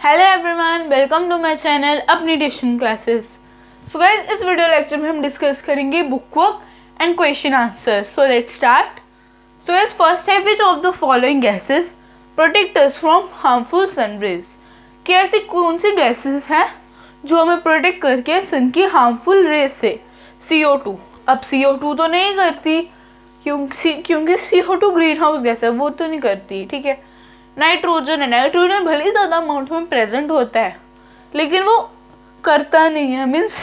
Hello everyone, welcome to my channel अपनी tuition classes. So guys, इस video lecture में हम डिस्कस करेंगे book work and question answers. So let's start. So guys, first है which of the following gases protect us from harmful sun rays. कि ऐसी कौन सी gases हैं जो हमें प्रोटेक्ट करके सन की हार्मफुल रेज से। CO2। अब CO2 तो नहीं करती क्योंकि CO2 ग्रीन हाउस गैस है, वो तो नहीं करती। ठीक है, नाइट्रोजन है, नाइट्रोजन भले ही ज़्यादा अमाउंट में प्रेजेंट होता है लेकिन वो करता नहीं है, मीन्स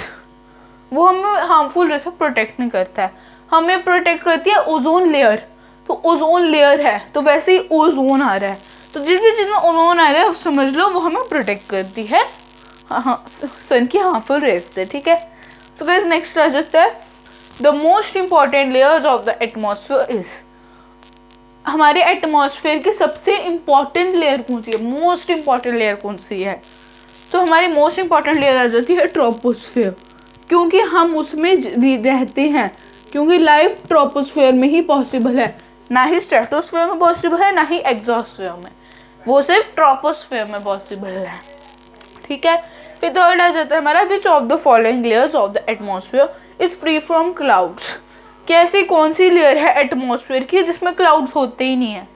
वो हमें हार्मफुल रे से प्रोटेक्ट नहीं करता है। हमें प्रोटेक्ट करती है ओजोन लेयर। तो ओजोन लेयर है तो वैसे ही ओजोन आ रहा है, तो जिस भी चीज़ में ओजोन आ रहा है समझ लो वो हमें प्रोटेक्ट करती है सन की हार्मफुल रेज से। ठीक है, सो गाइस नेक्स्ट आ जाता है the most important layers of the atmosphere is. हमारे एटमॉस्फेयर की सबसे इम्पॉर्टेंट लेयर कौन सी है, मोस्ट इम्पॉर्टेंट लेयर कौन सी है? तो हमारी मोस्ट इम्पॉर्टेंट लेयर आ जाती है ट्रोपोस्फेयर, क्योंकि हम उसमें रहते हैं, क्योंकि लाइफ ट्रोपोस्फेयर में ही पॉसिबल है, ना ही स्ट्रेटोस्फेयर में पॉसिबल है ना ही एग्जॉस्फेयर में, वो सिर्फ ट्रोपोस्फेयर में पॉसिबल है। ठीक है, फिर थर्ड आ जाता है हमारा विच of the following layers of the atmosphere is free from clouds. कि ऐसी कौन सी लेयर है एटमॉस्फेयर की जिसमें क्लाउड्स होते ही नहीं है।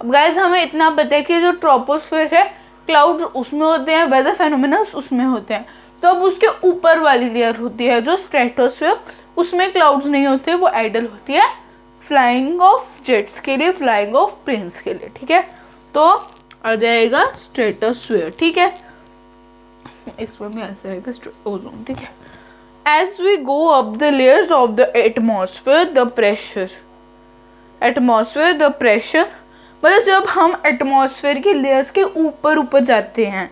अब गाइज हमें इतना पता है कि जो ट्रोपोस्फेयर है क्लाउड उसमें होते हैं, वेदर फेनोमेनस उसमें होते हैं। तो अब उसके ऊपर वाली लेयर होती है जो स्ट्रेटोस्फेयर, उसमें क्लाउड्स नहीं होते, वो आइडल होती है फ्लाइंग ऑफ जेट्स के लिए, फ्लाइंग ऑफ प्लेन्स के लिए। ठीक है, तो आ जाएगा स्ट्रेटोस्फेयर। ठीक है, इसमें भी ऐसा आएगा ओजोन। ठीक है, as we go up the layers of the atmosphere the pressure मतलब जब हम एटमॉस्फेयर की लेयर्स के ऊपर जाते हैं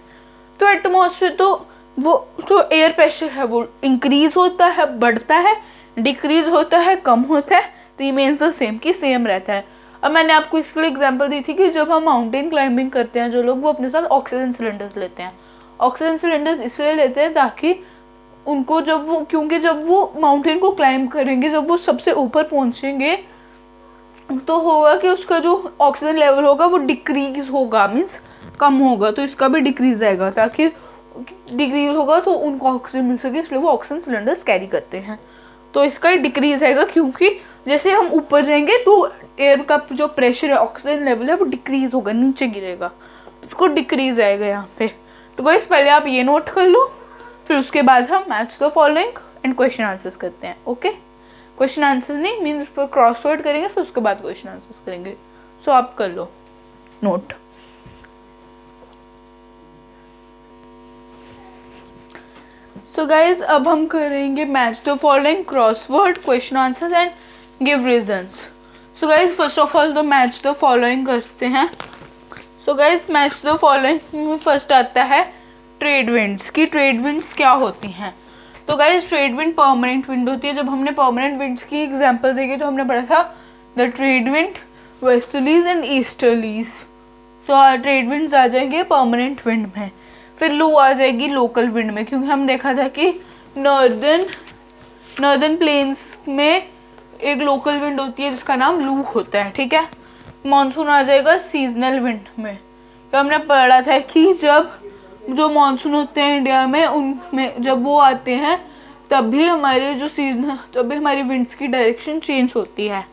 तो एटमॉस्फेयर तो वो तो एयर प्रेशर है वो इंक्रीज होता है, बढ़ता है, डिक्रीज होता है, कम होता है, रिमेन्स द सेम की सेम रहता है। अब मैंने आपको इसके लिए एग्जांपल दी थी कि जब हम माउंटेन क्लाइंबिंग करते हैं जो लोग, वो अपने साथ ऑक्सीजन सिलेंडर्स लेते हैं। ऑक्सीजन सिलेंडर्स इसलिए लेते हैं ताकि उनको क्योंकि जब वो माउंटेन को क्लाइंब करेंगे, जब वो सबसे ऊपर पहुंचेंगे तो होगा कि उसका जो ऑक्सीजन लेवल होगा वो डिक्रीज होगा, मीन्स कम होगा, तो इसका भी डिक्रीज आएगा, ताकि डिक्रीज होगा तो उनको ऑक्सीजन मिल सके, इसलिए वो ऑक्सीजन सिलेंडर्स कैरी करते हैं। तो इसका डिक्रीज आएगा क्योंकि जैसे हम ऊपर जाएंगे तो एयर का जो प्रेशर है, ऑक्सीजन लेवल है, वो डिक्रीज होगा, नीचे गिरेगा, उसको डिक्रीज आएगा यहाँ पे। तो गाइस पहले आप ये नोट कर लो, फिर उसके बाद हम match the following and question answers करते हैं। ओके, क्वेश्चन आंसर्स नहीं मीन्स क्रॉस वर्ड करेंगे, फिर उसके बाद क्वेश्चन आंसर्स करेंगे। सो आप कर लो नोट। सो गाइज अब हम करेंगे match the following, cross word, question answers and give reasons. So guys first of all तो मैच द फॉलोइंग करते हैं। So guys match the following में फर्स्ट आता है ट्रेड विंड्स की। ट्रेड विंड्स क्या होती हैं? तो guys trade wind permanent wind होती है। जब हमने परमानेंट विंड्स की एग्जांपल देखी तो हमने पढ़ा था the trade wind, westerlies and easterlies. तो ट्रेड विंड्स आ जाएंगे परमानेंट विंड में। फिर लू आ जाएगी लोकल विंड में, क्योंकि हम देखा था कि नॉर्दर्न प्लेन्स में एक लोकल विंड होती है जिसका नाम लू होता है। ठीक है, मानसून आ जाएगा सीजनल विंड में। तो हमने पढ़ा था कि जब जो मानसून होते हैं इंडिया में, उनमें जब वो आते हैं तभी हमारे जो सीजन, तभी हमारी विंड्स की डायरेक्शन चेंज होती है।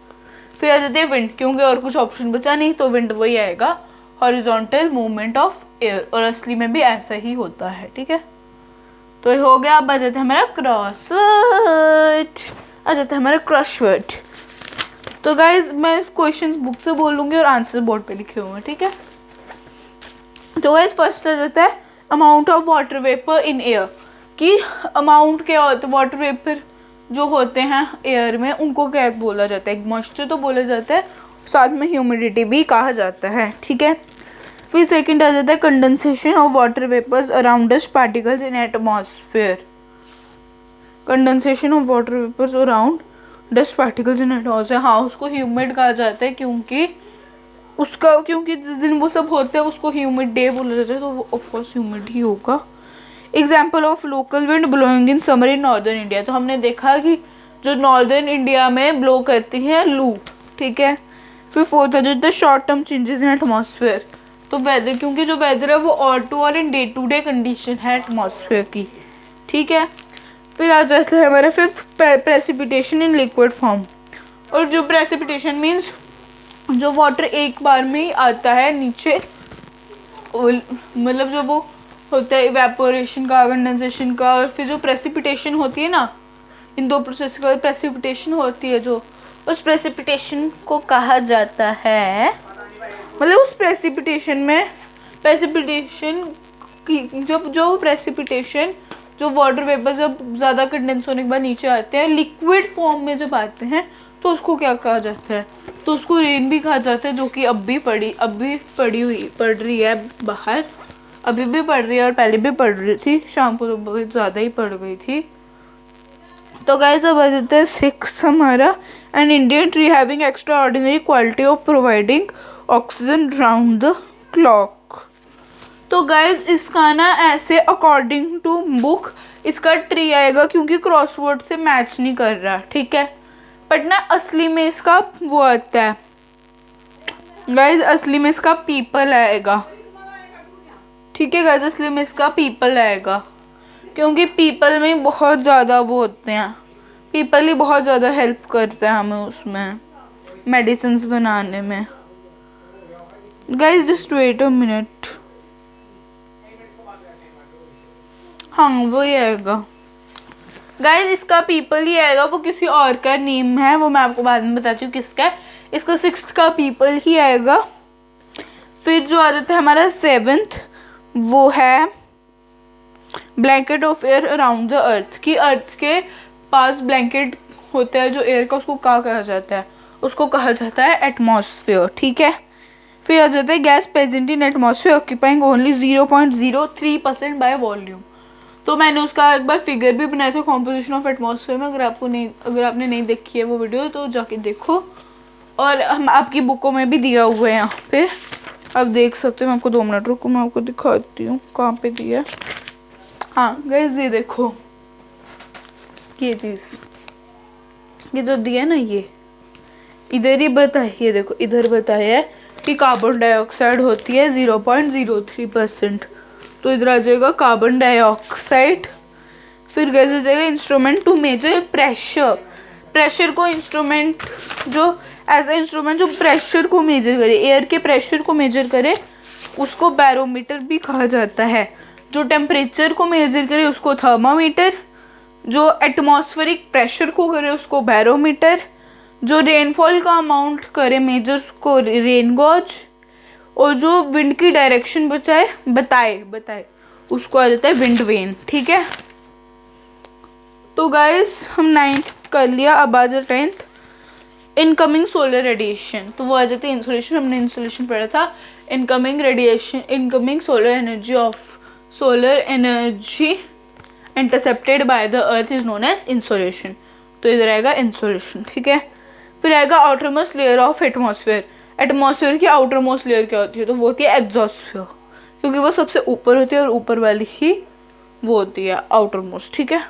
फिर आ जाती है विंड, क्योंकि और कुछ ऑप्शन बचा नहीं, तो विंड वही आएगा, हॉरिजॉन्टल मूवमेंट ऑफ एयर, और असली में भी ऐसा ही होता है। ठीक है, तो ये हो गया। अब आ जाता है हमारा क्रॉसवर्ड, आ जाता है हमारा क्रॉसवर्ड। तो गाइज मैं क्वेश्चंस बुक से बोलूँगी और आंसर बोर्ड पे लिखे हुए हैं। ठीक है, तो गाइज फर्स्ट आ जाता है amount of water vapour in air. कि अमाउंट क्या होता है, वाटर वेपर जो होते हैं एयर में उनको क्या बोला जाता है? मॉइस्चर तो बोला जाता है, साथ में ह्यूमिडिटी भी कहा जाता है। ठीक है, फिर सेकंड आ जाता है condensation of water vapours around dust particles in atmosphere. Condensation of water vapours around dust particles in atmosphere, हाँ उसको ह्यूमिड कहा जाता है, क्योंकि जिस दिन वो सब होते हैं उसको ह्यूमिड डे बोला जाता है, तो वो ऑफकोर्स ह्यूमिड ही होगा। Example of local wind blowing in summer in northern India. तो हमने देखा कि जो नॉर्दर्न इंडिया में ब्लो करती है लू। ठीक है, फिर फोर्थ है short term changes in atmosphere. तो वेदर, क्योंकि जो वेदर है वो ऑड टू और in day to day condition है एटमॉस्फेयर की, ठीक है। फिर आ जाता है हमारा fifth, precipitation in liquid form. और जो प्रेसिपिटेशन मीन्स जो वाटर एक बार में ही आता है नीचे, मतलब जो वो होता है इवेपोरेशन का, कंडेंसेशन का, और फिर जो प्रेसिपिटेशन होती है ना, इन दो प्रोसेस का प्रेसिपिटेशन होती है, जो उस प्रेसिपिटेशन को कहा जाता है, मतलब उस प्रेसिपिटेशन में प्रेसिपिटेशन की जो प्रेसिपिटेशन जो वाटर वेपर जब ज़्यादा कंडेंस होने के बाद नीचे आते हैं लिक्विड फॉर्म में जब आते हैं तो उसको क्या कहा जाता है, तो उसको रेन भी कहा जाता है, जो कि अब भी पड़ रही है बाहर, अभी भी पड़ रही है और पहले भी पड़ रही थी, शाम को तो बहुत ज़्यादा ही पड़ गई थी। तो गाइस अब आ जाता है सिक्स हमारा, N Indian tree having extra ordinary quality of providing oxygen round the clock. तो गाइस इसका ना ऐसे अकॉर्डिंग टू बुक इसका ट्री आएगा, क्योंकि क्रॉसवर्ड से मैच नहीं कर रहा, ठीक है। बट ना असली में इसका वो आता है गाइस, असली में इसका पीपल आएगा, ठीक है गाइस, असली में इसका पीपल आएगा, क्योंकि पीपल में बहुत ज़्यादा वो होते हैं, पीपल ही बहुत ज़्यादा हेल्प करता है हमें उसमें मेडिसिन्स बनाने में। Guys just wait a minute, हाँ वही आएगा गाइस, इसका पीपल ही आएगा, वो किसी और का नेम है, वो मैं आपको बाद में बताती हूँ किसका है। इसका सिक्स्थ का पीपल ही आएगा। फिर जो आ जाता है हमारा सेवेंथ, वो है blanket of air around the earth, कि अर्थ के पास ब्लैंकेट होता है जो एयर का, उसको क्या कहा जाता है, उसको कहा जाता है एटमॉस्फेयर, ठीक है। फिर आ जाता है gas present in atmosphere occupying only 0.03% by volume. तो मैंने उसका एक बार फिगर भी बनाया था कॉम्पोजिशन ऑफ एटमॉस्फेयर में, अगर आपने नहीं देखी है वो वीडियो तो जाके देखो, और हम आपकी बुकों में भी दिया हुआ है यहाँ पे, आप देख सकते हो। मैं आपको 2 मिनट रुको, मैं आपको दिखाती हूँ कहाँ पे दिया है। हाँ गाइस ये देखो, ये चीज़ ये तो दिया ना, ये इधर ही बताया, ये देखो इधर बताया है कि कार्बन डाइऑक्साइड होती है 0.03%, तो इधर आ जाएगा कार्बन डाइऑक्साइड। फिर गाइस आ जाएगा instrument to measure pressure, pressure को इंस्ट्रूमेंट जो एज ए इंस्ट्रूमेंट जो प्रेशर को मेजर करे, एयर के प्रेशर को मेजर करे, उसको बैरोमीटर भी कहा जाता है। जो टेम्परेचर को मेजर करे उसको थर्मामीटर, जो एटमॉस्फेरिक प्रेशर को करे उसको बैरोमीटर, जो रेनफॉल का अमाउंट करे मेजर उसको रेन गॉज, और जो विंड की डायरेक्शन बताए उसको आ जाता है विंड वेन, ठीक है। तो गाइस हम 9th कर लिया, अब आ जाए 10th, इनकमिंग सोलर रेडिएशन। तो वो आ जाती है इंसोलेशन, हमने इंसोलेशन पढ़ा था। Incoming radiation, incoming solar energy intercepted by the earth is known as insolation. तो इधर आएगा इंसोलेशन, ठीक है। फिर आएगा outermost layer of atmosphere. Atmosphere की आउटर मोस्ट लेयर क्या होती है, तो वो होती है एग्जॉस्फेयर, क्योंकि वो सबसे ऊपर होती है और ऊपर वाली ही वो होती है आउटर मोस्ट, ठीक है।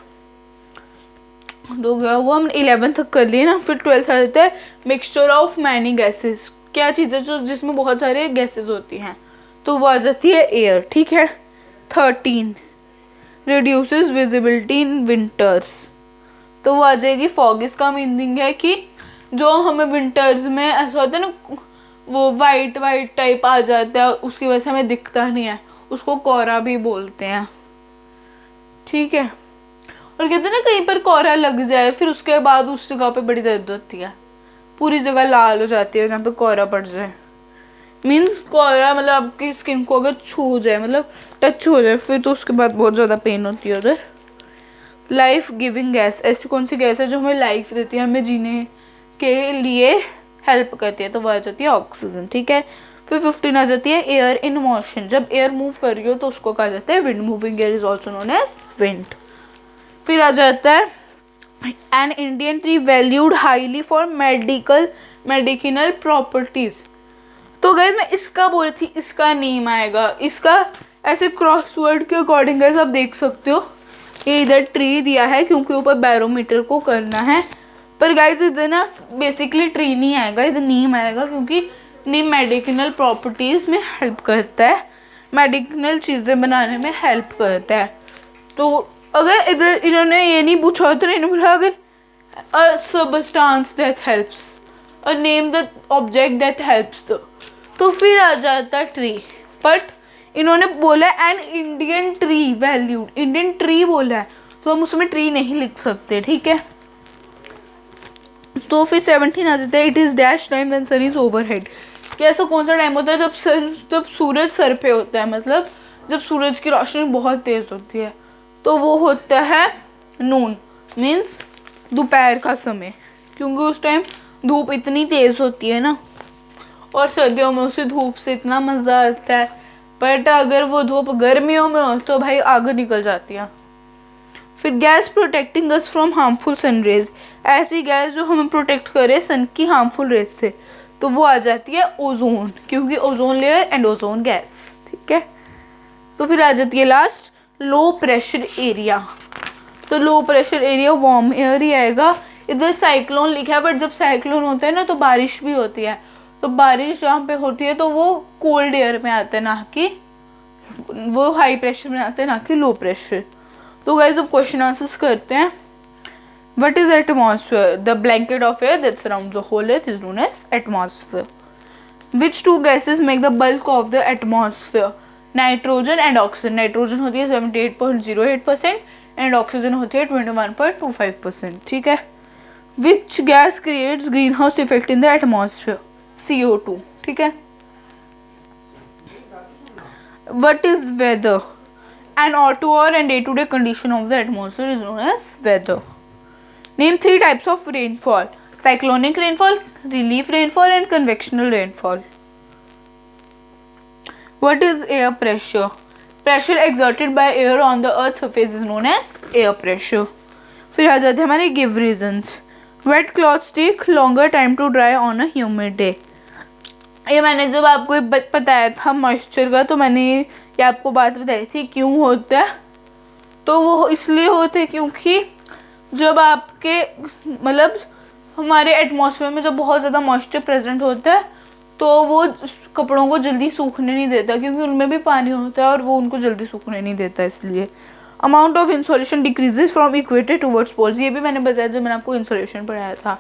तो वो हम 11th तक कर लिए ना। फिर 12th आ जाता है मिक्सचर ऑफ मैनी गैसेस। क्या चीज़ है जो जिसमें बहुत सारे गैसेस होती हैं, तो वो आ जाती है एयर, ठीक है। 13 रिड्यूसेस विजिबिलिटी इन विंटर्स। तो वो आ जाएगी फॉग। इसका मीनिंग है कि जो हमें विंटर्स में ऐसा होता है ना, वो वाइट टाइप आ जाता है, उसकी वजह से हमें दिखता नहीं है, उसको कोहरा भी बोलते हैं, ठीक है। और कहते हैं ना कहीं पर कोहरा लग जाए फिर उसके बाद उस जगह पे बड़ी दर्द होती है, पूरी जगह लाल हो जाती है जहाँ पे कोहरा पड़ जाए। मीन्स कोहरा मतलब आपकी स्किन को अगर छू जाए, मतलब टच हो जाए, फिर तो उसके बाद बहुत ज़्यादा पेन होती है उधर। लाइफ गिविंग गैस, ऐसी कौन सी गैस है जो हमें लाइफ देती है, हमें जीने के लिए हेल्प करती है, तो वो आ जाती है ऑक्सीजन, ठीक है। फिर 15 आ जाती है एयर इन मोशन। जब एयर मूव कर रही हो तो उसको कहा जाता है wind. Moving air is also known as wind. फिर आ जाता है an Indian tree valued highly for medical properties. तो गाइस मैं इसका बोल रही थी, इसका नेम आएगा, इसका ऐसे क्रॉसवर्ड के अकॉर्डिंग गाइस आप देख सकते हो, ये इधर ट्री दिया है क्योंकि ऊपर बैरोमीटर को करना है, पर गाइस इधर ना बेसिकली ट्री नहीं आएगा, इधर नीम आएगा, क्योंकि अपनी मेडिसिनल प्रॉपर्टीज़ में हेल्प करता है, मेडिसिनल चीज़ें बनाने में हेल्प करता है। तो अगर इधर इन्होंने ये नहीं पूछा तो इन्होंने बोला अगर अ सबस्टांस दैट हेल्प्स और name the object that helps तो फिर आ जाता ट्री। बट इन्होंने बोला N Indian tree valued, Indian tree बोला है तो हम उसमें ट्री नहीं लिख सकते, ठीक है। तो फिर 17 आ जाता है, it is dash time when sun is overhead. कि ऐसा कौन सा टाइम होता है जब सूरज सर पे होता है, मतलब जब सूरज की रोशनी बहुत तेज़ होती है, तो वो होता है नून, मीन्स दोपहर का समय, क्योंकि उस टाइम धूप इतनी तेज़ होती है ना, और सर्दियों में उसी धूप से इतना मज़ा आता है। बट अगर वो धूप गर्मियों में हो तो भाई आग निकल जाती है। फिर gas protecting us from harmful sun rays, ऐसी गैस जो हमें प्रोटेक्ट करे सन की हार्मफुल रेज से, तो वो आ जाती है ओजोन, क्योंकि ozone layer and ozone gas, ठीक है। तो फिर आ जाती है लास्ट लो प्रेशर एरिया। तो low pressure area warm air ही आएगा। इधर साइक्लोन लिखा है, बट जब साइक्लोन होता है ना तो बारिश भी होती है, तो बारिश जहाँ पे होती है तो वो कोल्ड एयर में आता है, ना कि वो हाई प्रेशर में आता है, ना कि लो प्रेशर। तो गाइस अब क्वेश्चन आंसर्स करते हैं। What is atmosphere? The blanket of air that surrounds the whole earth is known as atmosphere. Which two gases make the bulk of the atmosphere? Nitrogen and oxygen. Nitrogen होती है 78.08% and oxygen होती है 21.25%, ठीक है। Which gas creates green house effect in the atmosphere? CO2, ठीक है। What is weather? An hour and day-to-day condition of the atmosphere is known as weather. Name 3 types of rainfall: cyclonic rainfall, relief rainfall, and convectional rainfall. What is air pressure? Pressure exerted by air on the earth's surface is known as air pressure. फिर आ जाते हैं हमारे give reasons. Wet clothes take longer time to dry on a humid day. ये मैंने जब आपको बताया था मॉइस्चर का, तो मैंने ये आपको बात बताई थी क्यों होता है। तो वो इसलिए होता है क्योंकि जब आपके मतलब हमारे एटमॉस्फेयर में जब बहुत ज़्यादा मॉइस्चर प्रेजेंट होता है तो वो कपड़ों को जल्दी सूखने नहीं देता, क्योंकि उनमें भी पानी होता है और वो उनको जल्दी सूखने नहीं देता, इसलिए। Amount of insolation decreases from equator towards poles, ये भी मैंने बताया जब मैंने आपको इंसोलेशन पढ़ाया था।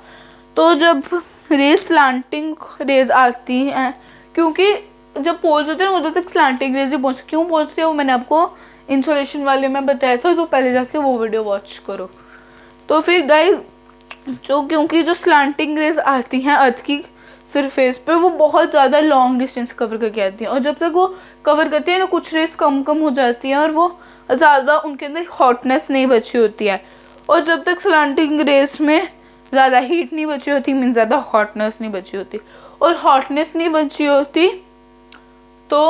तो जब रेज स्लांटिंग रेज आती हैं, क्योंकि जब पोल्स होते हैं उधर तक स्लांटिंग रेज ही क्यों पहुँचती है वो मैंने आपको इंसोलेशन वाले में बताया था, तो पहले जाके वो वीडियो वॉच करो। तो फिर गाइस क्योंकि जो स्लांटिंग रेज आती हैं अर्थ की सरफेस पे, वो बहुत ज़्यादा लॉन्ग डिस्टेंस कवर करके आती हैं, और जब तक वो कवर करती है ना कुछ रेज कम हो जाती हैं और वो ज़्यादा उनके अंदर हॉटनेस नहीं बची होती है। और जब तक स्लांटिंग रेज में ज़्यादा हीट नहीं बची होती, मीन ज़्यादा हॉटनेस नहीं बची होती, और हॉटनेस नहीं बची होती तो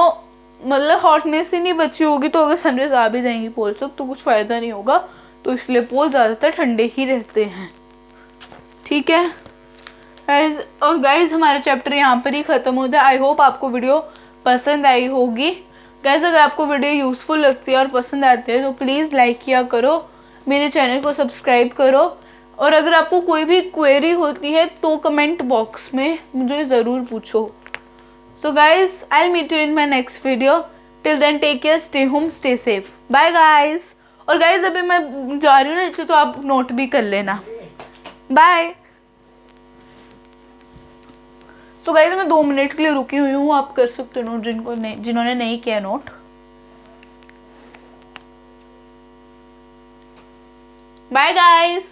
मतलब हॉटनेस ही नहीं बची होगी तो अगर सनरेज आ भी जाएंगी पोल्स तक तो कुछ फ़ायदा नहीं होगा। तो इसलिए पोल ज़्यादातर ठंडे ही रहते हैं, ठीक है। और गाइज हमारा चैप्टर यहाँ पर ही ख़त्म होता है। आई होप आपको वीडियो पसंद आई होगी। गाइज अगर आपको वीडियो यूज़फुल लगती है और पसंद आती है तो प्लीज़ लाइक किया करो, मेरे चैनल को सब्सक्राइब करो, और अगर आपको कोई भी क्वेरी होती है तो कमेंट बॉक्स में मुझे ज़रूर पूछो। So guys I meet you in my next video. Till then take care, stay home, stay safe, bye guys. और गाइज अभी मैं जा रही हूँ नीचे तो आप नोट भी कर लेना, बाय। सो गाइज मैं 2 मिनट के लिए रुकी हुई हूँ, आप कर सकते हो नोट जिन्होंने नहीं किया नोट। Bye guys.